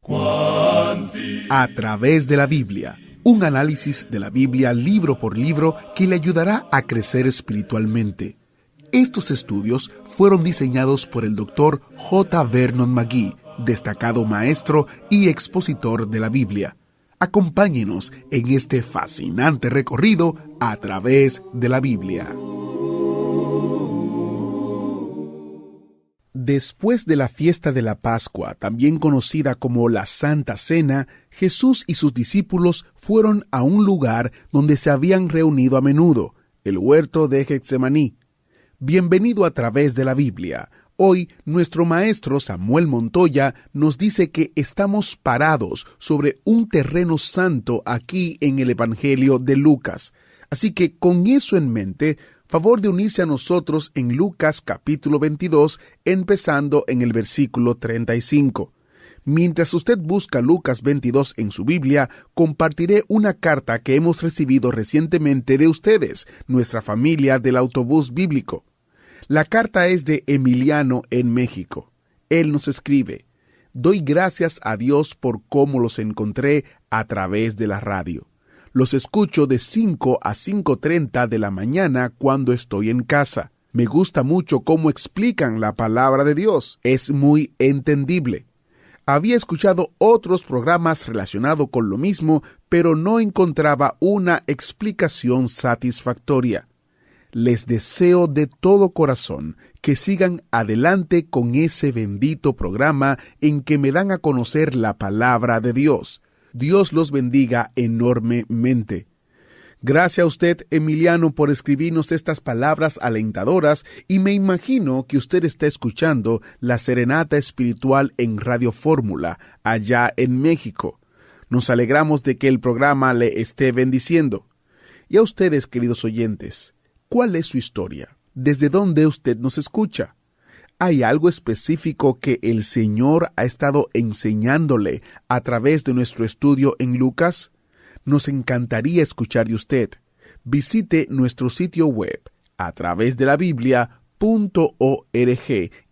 A través de la Biblia, un análisis de la Biblia libro por libro que le ayudará a crecer espiritualmente. Estos estudios fueron diseñados por el Dr. J. Vernon McGee, destacado maestro y expositor de la Biblia. Acompáñenos en este fascinante recorrido a través de la Biblia. Después de la fiesta de la Pascua, también conocida como la Santa Cena, Jesús y sus discípulos fueron a un lugar donde se habían reunido a menudo, el huerto de Getsemaní. Bienvenido a través de la Biblia. Hoy, nuestro maestro Samuel Montoya nos dice que estamos parados sobre un terreno santo aquí en el Evangelio de Lucas. Así que, con eso en mente, favor de unirse a nosotros en Lucas capítulo 22, empezando en el versículo 35. Mientras usted busca Lucas 22 en su Biblia, compartiré una carta que hemos recibido recientemente de ustedes, nuestra familia del autobús bíblico. La carta es de Emiliano en México. Él nos escribe: doy gracias a Dios por cómo los encontré a través de la radio. Los escucho de 5 a 5:30 de la mañana cuando estoy en casa. Me gusta mucho cómo explican la palabra de Dios. Es muy entendible. Había escuchado otros programas relacionados con lo mismo, pero no encontraba una explicación satisfactoria. Les deseo de todo corazón que sigan adelante con ese bendito programa en que me dan a conocer la palabra de Dios. Dios los bendiga enormemente. Gracias a usted, Emiliano, por escribirnos estas palabras alentadoras, y me imagino que usted está escuchando la Serenata Espiritual en Radio Fórmula, allá en México. Nos alegramos de que el programa le esté bendiciendo. Y a ustedes, queridos oyentes, ¿cuál es su historia? ¿Desde dónde usted nos escucha? ¿Hay algo específico que el Señor ha estado enseñándole a través de nuestro estudio en Lucas? Nos encantaría escuchar de usted. Visite nuestro sitio web a través de la Biblia.org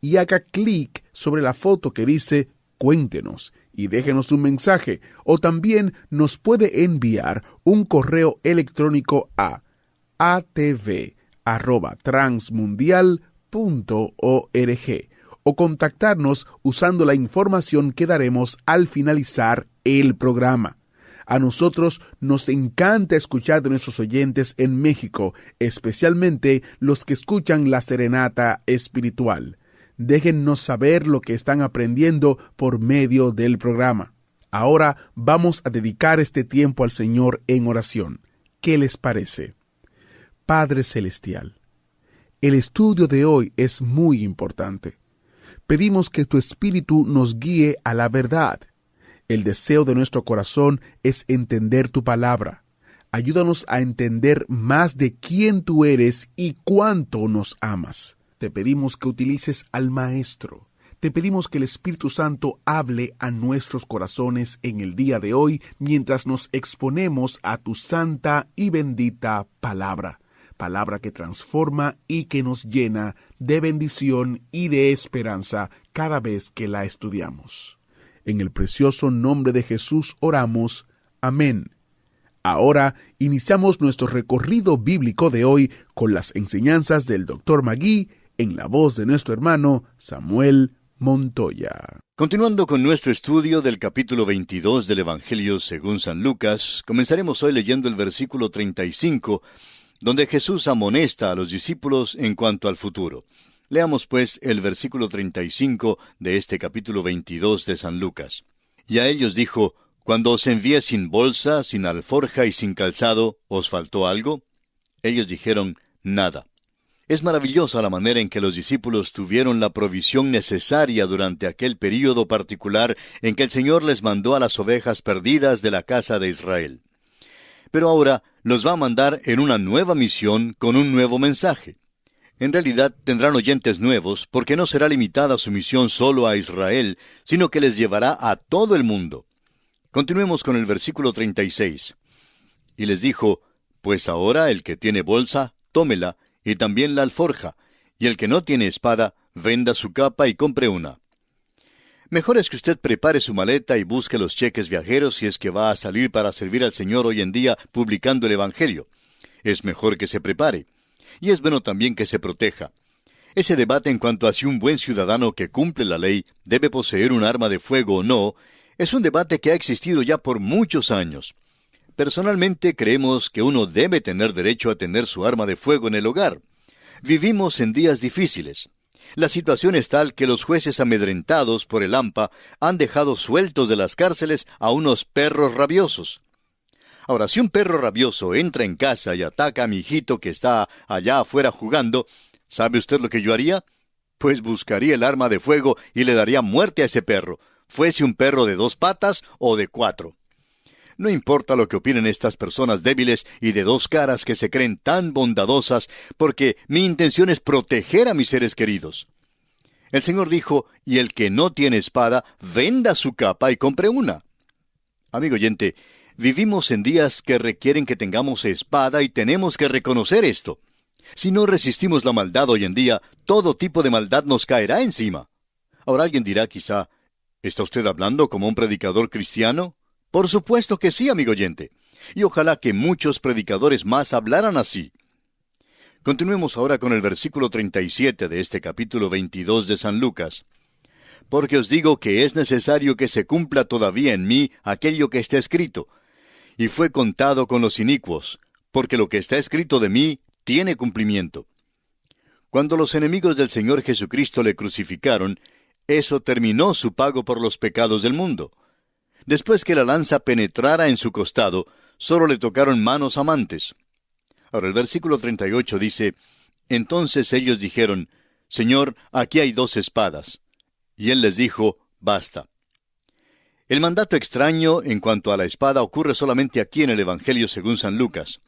y haga clic sobre la foto que dice Cuéntenos y déjenos un mensaje, o también nos puede enviar un correo electrónico a atv@transmundial.org o contactarnos usando la información que daremos al finalizar el programa. A nosotros nos encanta escuchar de nuestros oyentes en México, especialmente los que escuchan la Serenata Espiritual. Déjennos saber lo que están aprendiendo por medio del programa. Ahora vamos a dedicar este tiempo al Señor en oración. ¿Qué les parece? Padre Celestial, el estudio de hoy es muy importante. Pedimos que tu Espíritu nos guíe a la verdad. El deseo de nuestro corazón es entender tu palabra. Ayúdanos a entender más de quién tú eres y cuánto nos amas. Te pedimos que utilices al Maestro. Te pedimos que el Espíritu Santo hable a nuestros corazones en el día de hoy mientras nos exponemos a tu santa y bendita palabra. Palabra que transforma y que nos llena de bendición y de esperanza cada vez que la estudiamos. En el precioso nombre de Jesús oramos. Amén. Ahora iniciamos nuestro recorrido bíblico de hoy con las enseñanzas del Dr. McGee en la voz de nuestro hermano Samuel Montoya. Continuando con nuestro estudio del capítulo 22 del Evangelio según San Lucas, comenzaremos hoy leyendo el versículo 35, donde Jesús amonesta a los discípulos en cuanto al futuro. Leamos pues el versículo 35 de este capítulo 22 de San Lucas. Y a ellos dijo: Cuando os envié sin bolsa, sin alforja y sin calzado, ¿os faltó algo? Ellos dijeron: Nada. Es maravillosa la manera en que los discípulos tuvieron la provisión necesaria durante aquel período particular en que el Señor les mandó a las ovejas perdidas de la casa de Israel. Pero ahora los va a mandar en una nueva misión con un nuevo mensaje. En realidad tendrán oyentes nuevos porque no será limitada su misión solo a Israel, sino que les llevará a todo el mundo. Continuemos con el versículo 36. Y les dijo: Pues ahora el que tiene bolsa, tómela, y también la alforja, y el que no tiene espada, venda su capa y compre una. Mejor es que usted prepare su maleta y busque los cheques viajeros si es que va a salir para servir al Señor hoy en día publicando el Evangelio. Es mejor que se prepare. Y es bueno también que se proteja. Ese debate en cuanto a si un buen ciudadano que cumple la ley debe poseer un arma de fuego o no, es un debate que ha existido ya por muchos años. Personalmente creemos que uno debe tener derecho a tener su arma de fuego en el hogar. Vivimos en días difíciles. La situación es tal que los jueces amedrentados por el hampa han dejado sueltos de las cárceles a unos perros rabiosos. Ahora, si un perro rabioso entra en casa y ataca a mi hijito que está allá afuera jugando, ¿sabe usted lo que yo haría? Pues buscaría el arma de fuego y le daría muerte a ese perro, fuese un perro de 2 patas o de 4. No importa lo que opinen estas personas débiles y de 2 caras que se creen tan bondadosas, porque mi intención es proteger a mis seres queridos. El Señor dijo, y el que no tiene espada, venda su capa y compre una. Amigo oyente, vivimos en días que requieren que tengamos espada y tenemos que reconocer esto. Si no resistimos la maldad hoy en día, todo tipo de maldad nos caerá encima. Ahora alguien dirá quizá, ¿está usted hablando como un predicador cristiano? Por supuesto que sí, amigo oyente. Y ojalá que muchos predicadores más hablaran así. Continuemos ahora con el versículo 37 de este capítulo 22 de San Lucas. Porque os digo que es necesario que se cumpla todavía en mí aquello que está escrito. Y fue contado con los inicuos, porque lo que está escrito de mí tiene cumplimiento. Cuando los enemigos del Señor Jesucristo le crucificaron, eso terminó su pago por los pecados del mundo. Después que la lanza penetrara en su costado, solo le tocaron manos amantes. Ahora el versículo 38 dice, Entonces ellos dijeron, Señor, aquí hay 2 espadas. Y él les dijo, basta. El mandato extraño en cuanto a la espada ocurre solamente aquí en el Evangelio según San Lucas.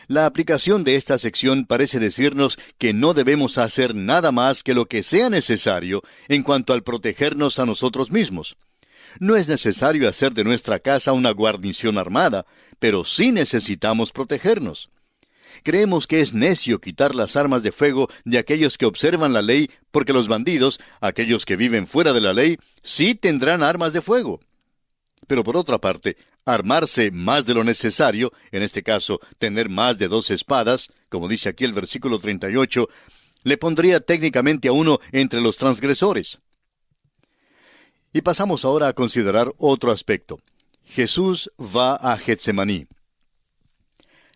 La aplicación de esta sección parece decirnos que no debemos hacer nada más que lo que sea necesario en cuanto al protegernos a nosotros mismos. No es necesario hacer de nuestra casa una guarnición armada, pero sí necesitamos protegernos. Creemos que es necio quitar las armas de fuego de aquellos que observan la ley, porque los bandidos, aquellos que viven fuera de la ley, sí tendrán armas de fuego. Pero por otra parte, armarse más de lo necesario, en este caso, tener más de 2 espadas, como dice aquí el versículo 38, le pondría técnicamente a uno entre los transgresores. Y pasamos ahora a considerar otro aspecto. Jesús va a Getsemaní.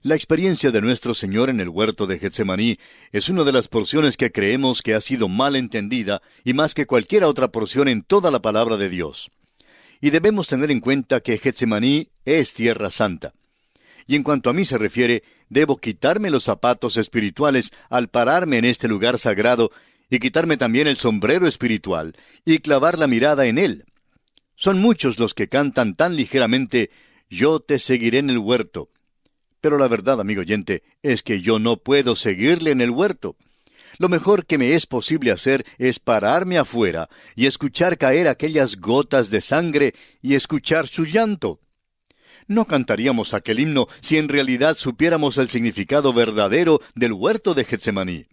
La experiencia de nuestro Señor en el huerto de Getsemaní es una de las porciones que creemos que ha sido mal entendida y más que cualquier otra porción en toda la palabra de Dios. Y debemos tener en cuenta que Getsemaní es tierra santa. Y en cuanto a mí se refiere, debo quitarme los zapatos espirituales al pararme en este lugar sagrado y quitarme también el sombrero espiritual y clavar la mirada en él. Son muchos los que cantan tan ligeramente, yo te seguiré en el huerto. Pero la verdad, amigo oyente, es que yo no puedo seguirle en el huerto. Lo mejor que me es posible hacer es pararme afuera y escuchar caer aquellas gotas de sangre y escuchar su llanto. No cantaríamos aquel himno si en realidad supiéramos el significado verdadero del huerto de Getsemaní.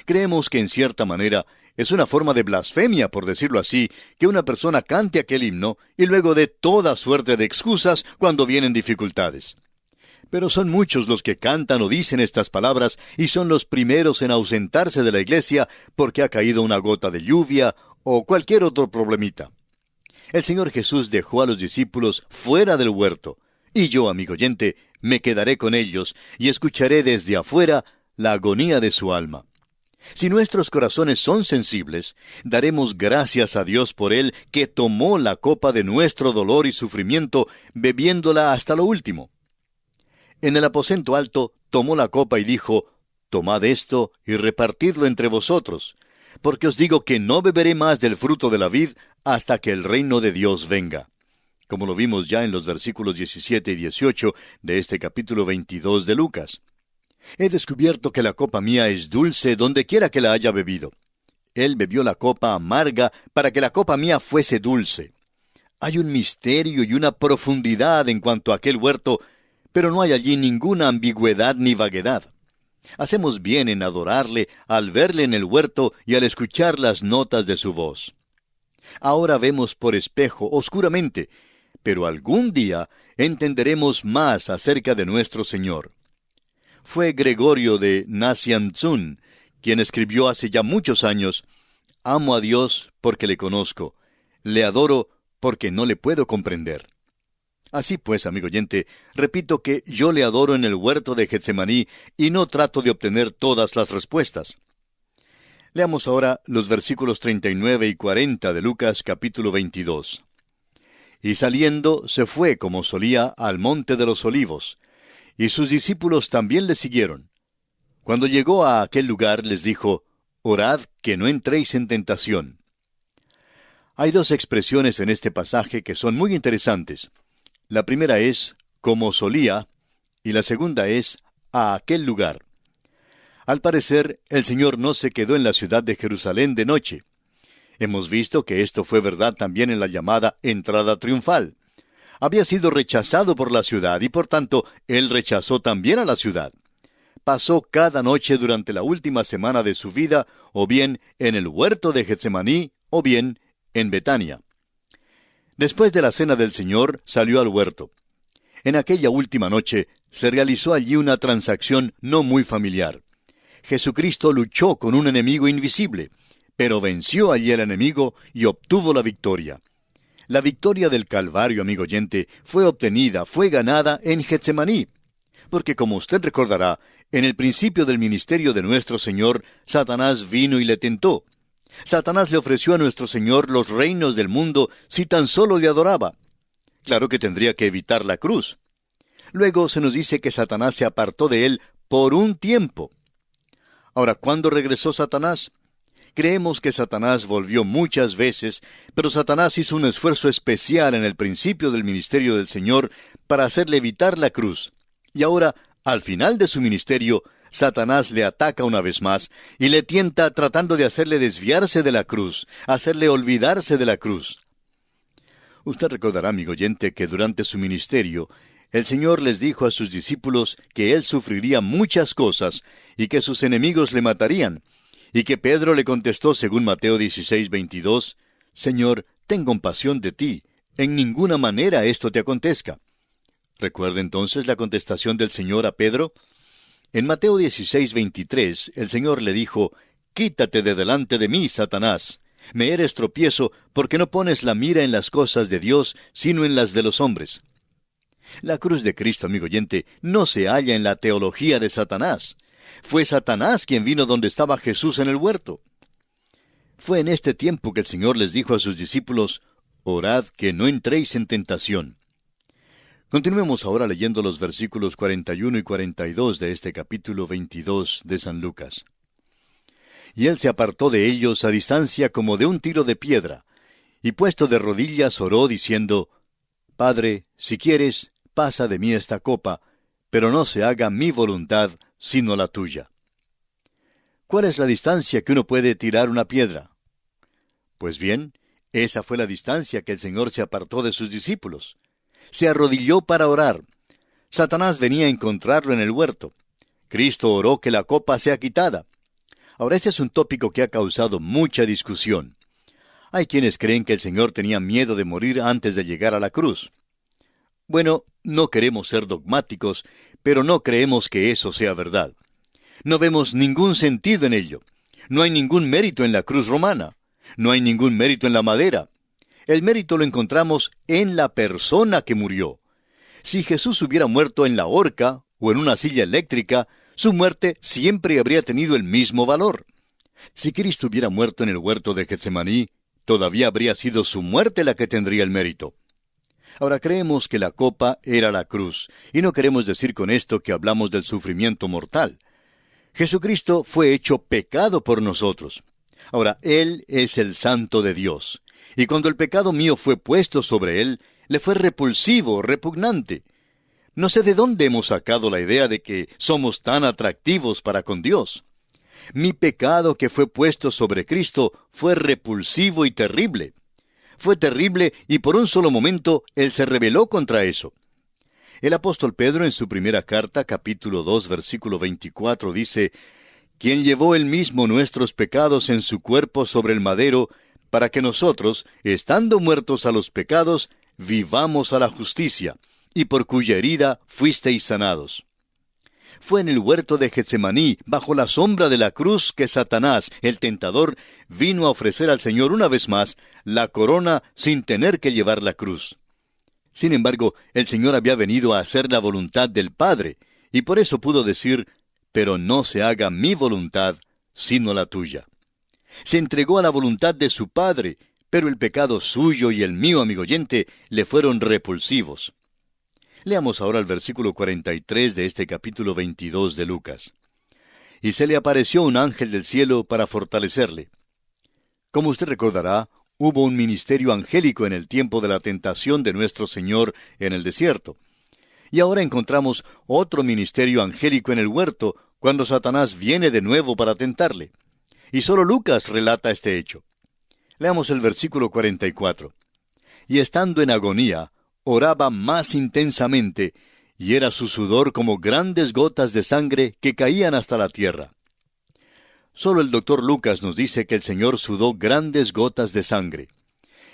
Creemos que en cierta manera es una forma de blasfemia, por decirlo así, que una persona cante aquel himno y luego dé toda suerte de excusas cuando vienen dificultades. Pero son muchos los que cantan o dicen estas palabras y son los primeros en ausentarse de la iglesia porque ha caído una gota de lluvia o cualquier otro problemita. El Señor Jesús dejó a los discípulos fuera del huerto, y yo, amigo oyente, me quedaré con ellos y escucharé desde afuera la agonía de su alma. Si nuestros corazones son sensibles, daremos gracias a Dios por Él que tomó la copa de nuestro dolor y sufrimiento, bebiéndola hasta lo último. En el aposento alto tomó la copa y dijo, Tomad esto y repartidlo entre vosotros, porque os digo que no beberé más del fruto de la vid hasta que el reino de Dios venga. Como lo vimos ya en los versículos 17 y 18 de este capítulo 22 de Lucas. He descubierto que la copa mía es dulce donde quiera que la haya bebido. Él bebió la copa amarga para que la copa mía fuese dulce. Hay un misterio y una profundidad en cuanto a aquel huerto, pero no hay allí ninguna ambigüedad ni vaguedad. Hacemos bien en adorarle al verle en el huerto y al escuchar las notas de su voz. Ahora vemos por espejo, oscuramente, pero algún día entenderemos más acerca de nuestro Señor. Fue Gregorio de Nazianzún quien escribió hace ya muchos años: «Amo a Dios porque le conozco, le adoro porque no le puedo comprender». Así pues, amigo oyente, repito que yo le adoro en el huerto de Getsemaní y no trato de obtener todas las respuestas. Leamos ahora los versículos 39 y 40 de Lucas capítulo 22. Y saliendo, se fue como solía al monte de los olivos, y sus discípulos también le siguieron. Cuando llegó a aquel lugar, les dijo: «Orad que no entréis en tentación». Hay dos expresiones en este pasaje que son muy interesantes. La primera es «como solía», y la segunda es «a aquel lugar». Al parecer, el Señor no se quedó en la ciudad de Jerusalén de noche. Hemos visto que esto fue verdad también en la llamada entrada triunfal. Había sido rechazado por la ciudad y por tanto, Él rechazó también a la ciudad. Pasó cada noche durante la última semana de su vida, o bien en el huerto de Getsemaní, o bien en Betania. Después de la cena del Señor, salió al huerto. En aquella última noche, se realizó allí una transacción no muy familiar. Jesucristo luchó con un enemigo invisible, pero venció allí al enemigo y obtuvo la victoria. La victoria del Calvario, amigo oyente, fue obtenida, fue ganada en Getsemaní. Porque como usted recordará, en el principio del ministerio de nuestro Señor, Satanás vino y le tentó. Satanás le ofreció a nuestro Señor los reinos del mundo si tan solo le adoraba. Claro que tendría que evitar la cruz. Luego se nos dice que Satanás se apartó de él por un tiempo. Ahora, ¿cuándo regresó Satanás? Creemos que Satanás volvió muchas veces, pero Satanás hizo un esfuerzo especial en el principio del ministerio del Señor para hacerle evitar la cruz. Y ahora, al final de su ministerio, Satanás le ataca una vez más y le tienta tratando de hacerle desviarse de la cruz, hacerle olvidarse de la cruz. Usted recordará, amigo oyente, que durante su ministerio, el Señor les dijo a sus discípulos que Él sufriría muchas cosas y que sus enemigos le matarían, y que Pedro le contestó según Mateo 16:22, «Señor, ten compasión de ti, en ninguna manera esto te acontezca». ¿Recuerda entonces la contestación del Señor a Pedro? En Mateo 16:23, el Señor le dijo: «Quítate de delante de mí, Satanás. Me eres tropiezo, porque no pones la mira en las cosas de Dios, sino en las de los hombres». La cruz de Cristo, amigo oyente, no se halla en la teología de Satanás. Fue Satanás quien vino donde estaba Jesús en el huerto. Fue en este tiempo que el Señor les dijo a sus discípulos: «Orad que no entréis en tentación». Continuemos ahora leyendo los versículos 41 y 42 de este capítulo 22 de San Lucas. Y él se apartó de ellos a distancia como de un tiro de piedra, y puesto de rodillas oró diciendo: «Padre, si quieres, pasa de mí esta copa, pero no se haga mi voluntad, sino la tuya». ¿Cuál es la distancia que uno puede tirar una piedra? Pues bien, esa fue la distancia que el Señor se apartó de sus discípulos. Se arrodilló para orar. Satanás venía a encontrarlo en el huerto. Cristo oró que la copa sea quitada. Ahora, este es un tópico que ha causado mucha discusión. Hay quienes creen que el Señor tenía miedo de morir antes de llegar a la cruz. Bueno, no queremos ser dogmáticos, pero no creemos que eso sea verdad. No vemos ningún sentido en ello. No hay ningún mérito en la cruz romana. No hay ningún mérito en la madera. El mérito lo encontramos en la persona que murió. Si Jesús hubiera muerto en la horca o en una silla eléctrica, su muerte siempre habría tenido el mismo valor. Si Cristo hubiera muerto en el huerto de Getsemaní, todavía habría sido su muerte la que tendría el mérito. Ahora, creemos que la copa era la cruz, y no queremos decir con esto que hablamos del sufrimiento mortal. Jesucristo fue hecho pecado por nosotros. Ahora, Él es el Santo de Dios. Y cuando el pecado mío fue puesto sobre Él, le fue repulsivo, repugnante. No sé de dónde hemos sacado la idea de que somos tan atractivos para con Dios. Mi pecado que fue puesto sobre Cristo fue repulsivo y terrible. Fue terrible y por un solo momento Él se rebeló contra eso. El apóstol Pedro en su primera carta, capítulo 2, versículo 24, dice: «Quien llevó él mismo nuestros pecados en su cuerpo sobre el madero, para que nosotros, estando muertos a los pecados, vivamos a la justicia, y por cuya herida fuisteis sanados. Fue en el huerto de Getsemaní, bajo la sombra de la cruz, que Satanás, el tentador, vino a ofrecer al Señor una vez más la corona sin tener que llevar la cruz. Sin embargo, el Señor había venido a hacer la voluntad del Padre, y por eso pudo decir, pero no se haga mi voluntad, sino la tuya. Se entregó a la voluntad de su Padre, pero el pecado suyo y el mío, amigo oyente, le fueron repulsivos. Leamos ahora el versículo 43 de este capítulo 22 de Lucas. Y se le apareció un ángel del cielo para fortalecerle. Como usted recordará, hubo un ministerio angélico en el tiempo de la tentación de nuestro Señor en el desierto. Y ahora encontramos otro ministerio angélico en el huerto, cuando Satanás viene de nuevo para tentarle. Y solo Lucas relata este hecho. Leamos el versículo 44. Y estando en agonía, oraba más intensamente, y era su sudor como grandes gotas de sangre que caían hasta la tierra. Solo el doctor Lucas nos dice que el Señor sudó grandes gotas de sangre.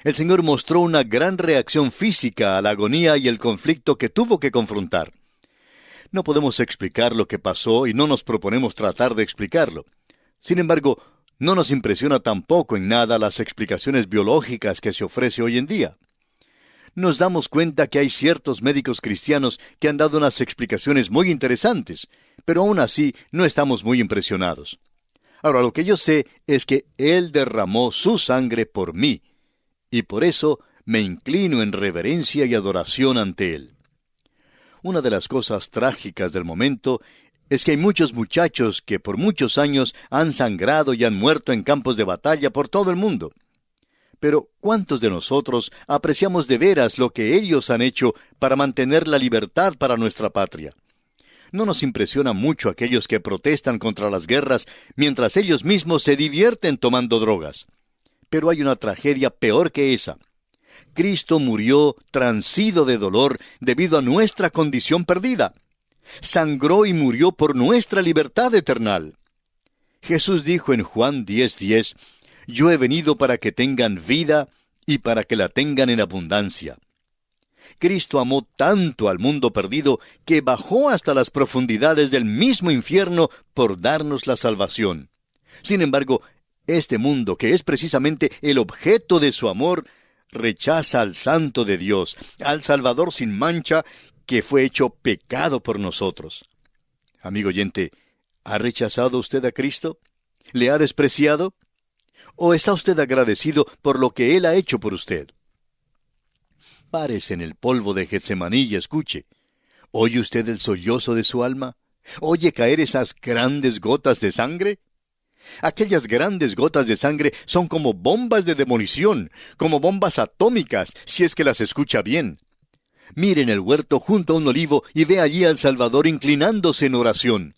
El Señor mostró una gran reacción física a la agonía y el conflicto que tuvo que confrontar. No podemos explicar lo que pasó y no nos proponemos tratar de explicarlo. Sin embargo, no nos impresiona tampoco en nada las explicaciones biológicas que se ofrece hoy en día. Nos damos cuenta que hay ciertos médicos cristianos que han dado unas explicaciones muy interesantes, pero aún así no estamos muy impresionados. Ahora, lo que yo sé es que Él derramó su sangre por mí, y por eso me inclino en reverencia y adoración ante Él. Una de las cosas trágicas del momento es que hay muchos muchachos que por muchos años han sangrado y han muerto en campos de batalla por todo el mundo. Pero, ¿cuántos de nosotros apreciamos de veras lo que ellos han hecho para mantener la libertad para nuestra patria? No nos impresiona mucho aquellos que protestan contra las guerras mientras ellos mismos se divierten tomando drogas. Pero hay una tragedia peor que esa. Cristo murió transido de dolor debido a nuestra condición perdida. Sangró y murió por nuestra libertad eterna. Jesús dijo en Juan 10:10, yo he venido para que tengan vida y para que la tengan en abundancia. Cristo amó tanto al mundo perdido que bajó hasta las profundidades del mismo infierno por darnos la salvación. Sin embargo, este mundo, que es precisamente el objeto de su amor, rechaza al Santo de Dios, al Salvador sin mancha, que fue hecho pecado por nosotros. Amigo oyente, ¿ha rechazado usted a Cristo? ¿Le ha despreciado? ¿O está usted agradecido por lo que Él ha hecho por usted? Párese en el polvo de Getsemaní y escuche. ¿Oye usted el sollozo de su alma? ¿Oye caer esas grandes gotas de sangre? Aquellas grandes gotas de sangre son como bombas de demolición, como bombas atómicas, si es que las escucha bien. Mire en el huerto junto a un olivo y ve allí al Salvador inclinándose en oración.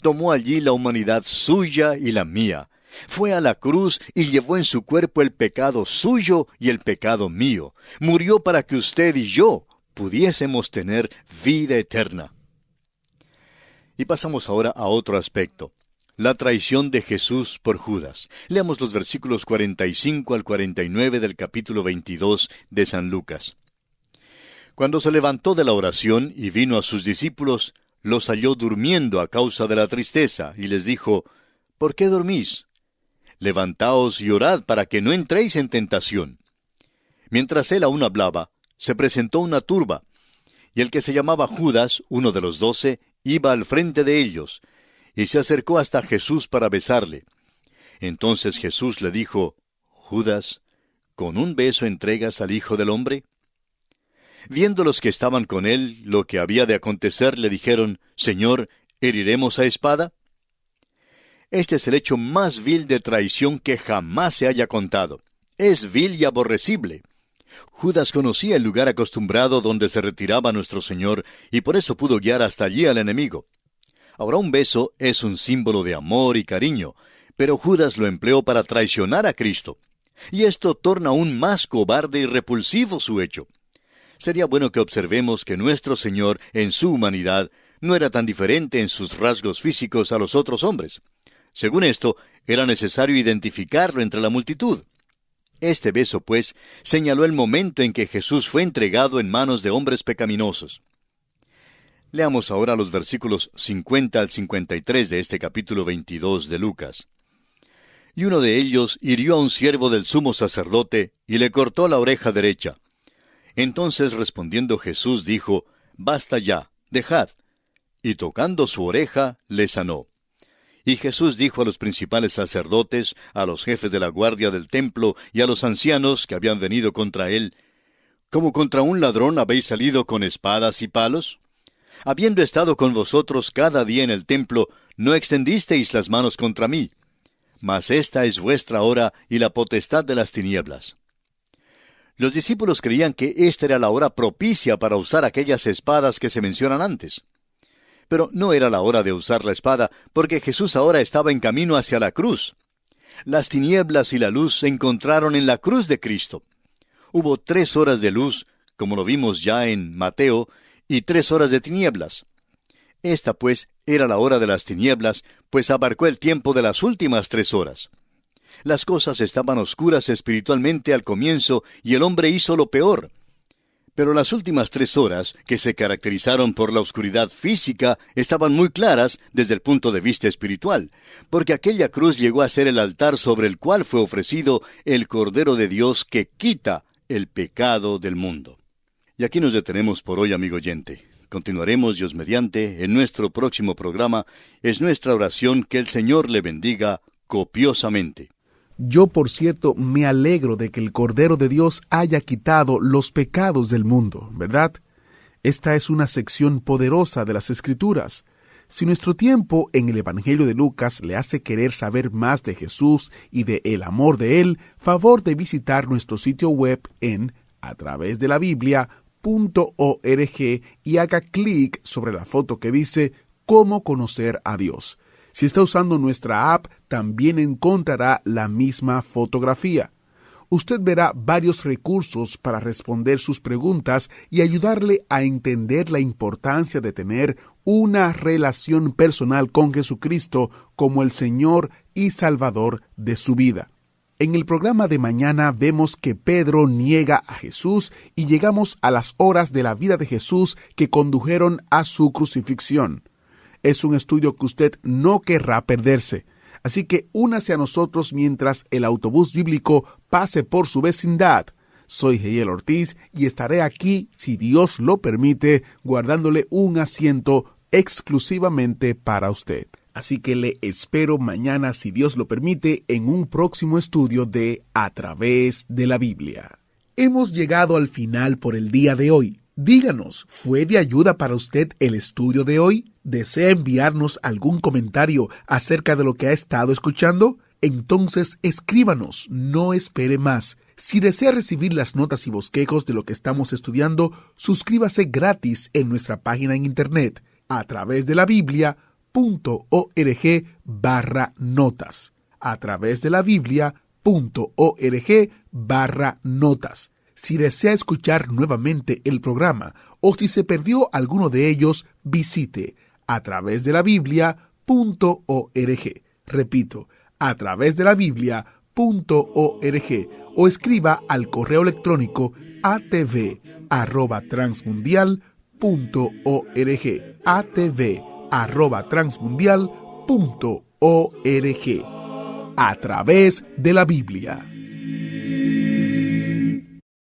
Tomó allí la humanidad suya y la mía. Fue a la cruz y llevó en su cuerpo el pecado suyo y el pecado mío. Murió para que usted y yo pudiésemos tener vida eterna. Y pasamos ahora a otro aspecto. La traición de Jesús por Judas. Leamos los versículos 45 al 49 del capítulo 22 de San Lucas. Cuando se levantó de la oración y vino a sus discípulos, los halló durmiendo a causa de la tristeza, y les dijo, ¿por qué dormís? Levantaos y orad para que no entréis en tentación. Mientras él aún hablaba, se presentó una turba, y el que se llamaba Judas, uno de los 12, iba al frente de ellos, y se acercó hasta Jesús para besarle. Entonces Jesús le dijo, Judas, ¿con un beso entregas al Hijo del Hombre? Viendo los que estaban con él lo que había de acontecer, le dijeron, Señor, ¿heriremos a espada? Este es el hecho más vil de traición que jamás se haya contado. Es vil y aborrecible. Judas conocía el lugar acostumbrado donde se retiraba nuestro Señor, y por eso pudo guiar hasta allí al enemigo. Ahora, un beso es un símbolo de amor y cariño, pero Judas lo empleó para traicionar a Cristo. Y esto torna aún más cobarde y repulsivo su hecho. Sería bueno que observemos que nuestro Señor, en su humanidad, no era tan diferente en sus rasgos físicos a los otros hombres. Según esto, era necesario identificarlo entre la multitud. Este beso, pues, señaló el momento en que Jesús fue entregado en manos de hombres pecaminosos. Leamos ahora los versículos 50 al 53 de este capítulo 22 de Lucas. Y uno de ellos hirió a un siervo del sumo sacerdote y le cortó la oreja derecha. Entonces respondiendo Jesús dijo, «Basta ya, dejad». Y tocando su oreja, le sanó. Y Jesús dijo a los principales sacerdotes, a los jefes de la guardia del templo y a los ancianos que habían venido contra él, ¿cómo contra un ladrón habéis salido con espadas y palos? Habiendo estado con vosotros cada día en el templo, no extendisteis las manos contra mí. Mas esta es vuestra hora y la potestad de las tinieblas. Los discípulos creían que esta era la hora propicia para usar aquellas espadas que se mencionan antes. Pero no era la hora de usar la espada, porque Jesús ahora estaba en camino hacia la cruz. Las tinieblas y la luz se encontraron en la cruz de Cristo. Hubo 3 horas de luz, como lo vimos ya en Mateo, y 3 horas de tinieblas. Esta, pues, era la hora de las tinieblas, pues abarcó el tiempo de las últimas 3 horas. Las cosas estaban oscuras espiritualmente al comienzo, y el hombre hizo lo peor. Pero las últimas 3 horas, que se caracterizaron por la oscuridad física, estaban muy claras desde el punto de vista espiritual, porque aquella cruz llegó a ser el altar sobre el cual fue ofrecido el Cordero de Dios que quita el pecado del mundo. Y aquí nos detenemos por hoy, amigo oyente. Continuaremos, Dios mediante, en nuestro próximo programa. Es nuestra oración que el Señor le bendiga copiosamente. Yo, por cierto, me alegro de que el Cordero de Dios haya quitado los pecados del mundo, ¿verdad? Esta es una sección poderosa de las Escrituras. Si nuestro tiempo en el Evangelio de Lucas le hace querer saber más de Jesús y de el amor de Él, favor de visitar nuestro sitio web en atravesdelabiblia.org y haga clic sobre la foto que dice «Cómo conocer a Dios». Si está usando nuestra app, también encontrará la misma fotografía. Usted verá varios recursos para responder sus preguntas y ayudarle a entender la importancia de tener una relación personal con Jesucristo como el Señor y Salvador de su vida. En el programa de mañana vemos que Pedro niega a Jesús y llegamos a las horas de la vida de Jesús que condujeron a su crucifixión. Es un estudio que usted no querrá perderse. Así que únase a nosotros mientras el autobús bíblico pase por su vecindad. Soy Heiel Ortiz y estaré aquí, si Dios lo permite, guardándole un asiento exclusivamente para usted. Así que le espero mañana, si Dios lo permite, en un próximo estudio de A Través de la Biblia. Hemos llegado al final por el día de hoy. Díganos, ¿fue de ayuda para usted el estudio de hoy? ¿Desea enviarnos algún comentario acerca de lo que ha estado escuchando? Entonces escríbanos, no espere más. Si desea recibir las notas y bosquejos de lo que estamos estudiando, suscríbase gratis en nuestra página en internet a través de la Biblia.org/notas. A través de la Biblia.org/notas. Si desea escuchar nuevamente el programa o si se perdió alguno de ellos, visite a través de la Biblia.org. Repito, a través de la Biblia.org o escriba al correo electrónico atv@transmundial.org. atv@transmundial.org. A través de la Biblia.